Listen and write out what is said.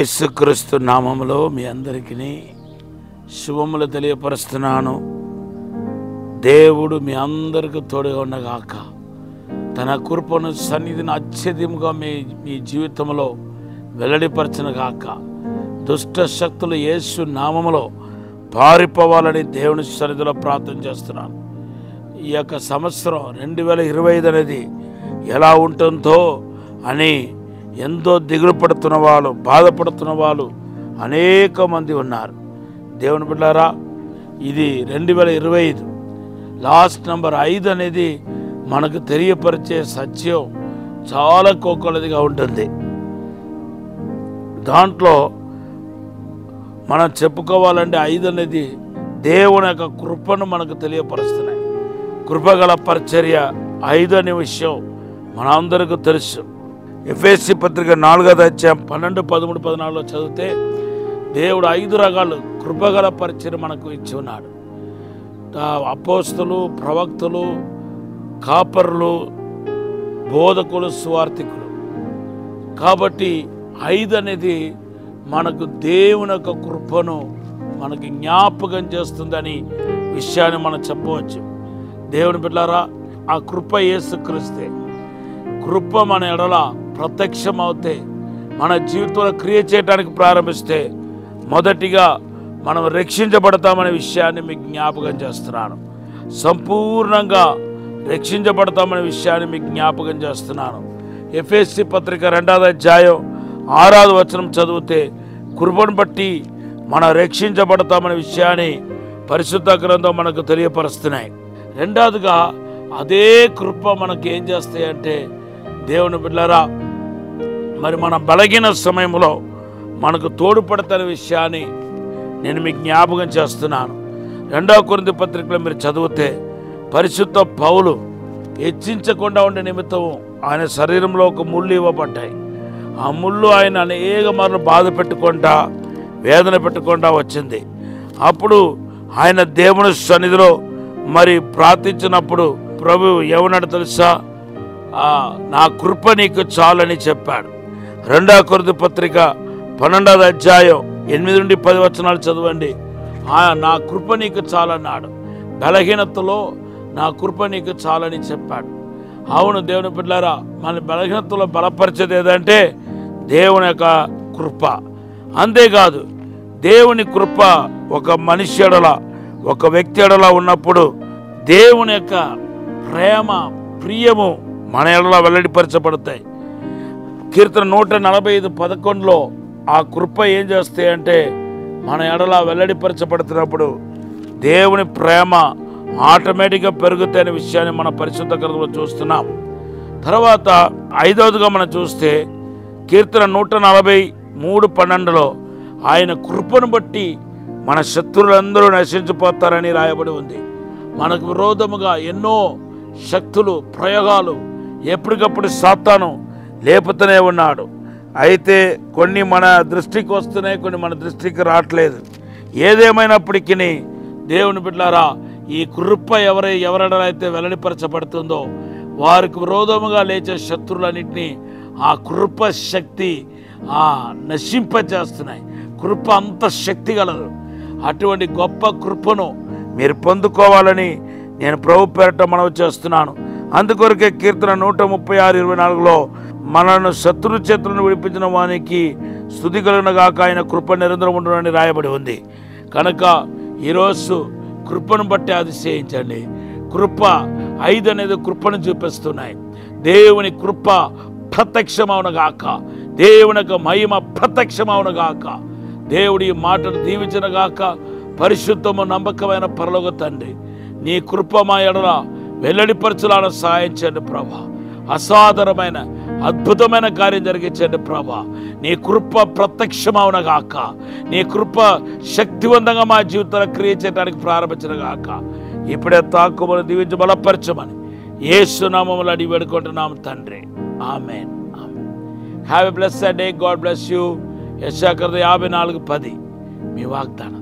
యేసుక్రీస్తు నామములో మీ అందరికీ శుభములు తెలియపరుస్తున్నాను. దేవుడు మీ అందరికీ తోడుగా ఉండగాక. తన కృపను సన్నిధిని అత్యధికంగా మీ జీవితంలో వెల్లడిపరచనుగాక. దుష్ట శక్తులు యేసు నామములో పారిపోవాలని దేవుని సన్నిధిలో ప్రార్థన చేస్తున్నాను. ఈ యొక్క సంవత్సరం 2025 అనేది ఎలా ఉంటుందో అని ఎంతో దిగులు పడుతున్న వాళ్ళు, బాధపడుతున్న వాళ్ళు అనేక మంది ఉన్నారు. దేవుని బిడ్డలారా, ఇది 2025 లాస్ట్ నెంబర్ 5 అనేది మనకు తెలియపరిచే సత్యం చాలా కోకొలదిగా ఉంటుంది. దాంట్లో మనం చెప్పుకోవాలంటే 5 అనేది దేవుని యొక్క కృపను మనకు తెలియపరుస్తున్నాయి. కృపగల పరిచర్య 5 అనే విషయం మనందరికీ తెలుసు. ఎఫెసీ పత్రిక 4వ అధ్యాయం 12, 13, 14 చదివితే దేవుడు 5 రకాలు కృపగల పరిచర్య మనకు ఇచ్చి ఉన్నాడు. అపోస్తలు, ప్రవక్తలు, కాపరులు, బోధకులు, సువార్థికులు. కాబట్టి 5 అనేది మనకు దేవుని యొక్క కృపను మనకి జ్ఞాపకం చేస్తుందని విషయాన్ని మనం చెప్పవచ్చు. దేవుని బిడ్డలారా, ఆ కృప యేసుక్రీస్తే. కృప మన ఎడల ప్రత్యక్షమవుతే, మన జీవితంలో క్రియ చేయడానికి ప్రారంభిస్తే మొదటిగా మనం రక్షించబడతామనే విషయాన్ని మీకు జ్ఞాపకం చేస్తున్నాను. సంపూర్ణంగా రక్షించబడతామనే విషయాన్ని మీకు జ్ఞాపకం చేస్తున్నాను. ఎఫెసీ పత్రిక 2వ అధ్యాయం 6వ వచనం చదివితే కృపను బట్టి మనం రక్షించబడతామనే విషయాన్ని పరిశుద్ధ గ్రంథం మనకు తెలియపరుస్తున్నాయి. రెండవదిగా అదే కృప మనకి ఏం చేస్తాయంటే, దేవుని బిడ్డలారా, మరి మన బలహీన సమయంలో మనకు తోడ్పడతానే విషయాన్ని నేను మీకు జ్ఞాపకం చేస్తున్నాను. 2వ కొరింథీ పత్రికలో మీరు చదివితే పరిశుద్ధ పౌలు హెచ్చించకుండా ఉండే నిమిత్తం ఆయన శరీరంలో ఒక ముళ్ళు ఇవ్వబడ్డాయి. ఆ ముళ్ళు ఆయన అనేక మార్లు బాధ పెట్టుకుంటా, వేదన పెట్టుకుంటా వచ్చింది. అప్పుడు ఆయన దేవుని సన్నిధిలో మరి ప్రార్థించినప్పుడు ప్రభు ఏమన్నాడు తెలుసా? నా కృప నీకు చాలని చెప్పాడు. 2వ కొరింథీ పత్రిక 12వ అధ్యాయం 8 నుండి 10 వచనాలు చదవండి. నా కృప నీకు చాలన్నాడు. బలహీనతలో నా కృప నీకు చాలని చెప్పాడు. అవును దేవుని బిడ్డలారా, మన బలహీనతలో బలపరిచేది ఏదంటే దేవుని యొక్క కృప. అంతేకాదు, దేవుని కృప ఒక మనిషి ఎడల, ఒక వ్యక్తి ఎడల ఉన్నప్పుడు దేవుని యొక్క ప్రేమ, ప్రియము మన ఎడల వెల్లడిపరచబడతాయి. కీర్తన 145:11లో ఆ కృప ఏం చేస్తాయంటే, మన ఎడల వెల్లడిపరచబడుతున్నప్పుడు దేవుని ప్రేమ ఆటోమేటిక్గా పెరుగుతాయనే విషయాన్ని మన పరిశుద్ధ గ్రంథంలో చూస్తున్నాం. తర్వాత 5వదిగా మనం చూస్తే కీర్తన 143:12లో ఆయన కృపను బట్టి మన శత్రువులందరూ నశించిపోతారని రాయబడి ఉంది. మనకు విరోధముగా ఎన్నో శక్తులు, ప్రయోగాలు ఎప్పటికప్పుడు సాతాను లేపుతూనే ఉన్నాడు. అయితే కొన్ని మన దృష్టికి వస్తున్నాయి, కొన్ని మన దృష్టికి రావట్లేదు. ఏదేమైనప్పటికీ దేవుని బిడ్డలారా, ఈ కృప ఎవరెడలైతే వెల్లడిపరచబడుతుందో వారికి విరోధముగా లేచే శత్రువులన్నింటినీ ఆ కృప శక్తి నశింపజేస్తున్నాయి. కృప అంత శక్తి గలదు. అటువంటి గొప్ప కృపను మీరు పొందుకోవాలని నేను ప్రభు పేరట మనవి చేస్తున్నాను. అందుకొరకే కీర్తన 136:24లో మనను శత్రు చేతులను విడిపించిన వానికి స్తుతి కలుగునుగాక, ఆయన కృప నిరంతరం ఉండునని రాయబడి ఉంది. కనుక ఈరోజు కృపను బట్టి అతిశయించండి. కృప 5 అనేది కృపను చూపిస్తున్నాయి. దేవుని కృప ప్రత్యక్షమవునుగాక, దేవుని యొక్క మహిమ ప్రత్యక్షమవునుగాక. దేవుడి మాటను దీవించునుగాక. పరిశుద్ధము నమ్మకమైన పరలోక తండ్రి, నీ కృప మా ఎడల వెల్లడిపరచులాన సహాయం చేయండి ప్రభా. అసాధారణమైన అద్భుతమైన కార్యం జరిగించండి ప్రభా. నీ కృప ప్రత్యక్షమవునుగాక. నీ కృప శక్తివంతంగా మా జీవితంలో క్రియ చేయడానికి ప్రారంభించునుగాక. ఇప్పుడే తాకుమని దీవించి బలపరచమని యేసు నామములో అడిగి వేడుకుంటున్నాము తండ్రి. Amen. Have a blessed day. God bless you. యెషయా 54:10 మీ వాగ్దానం.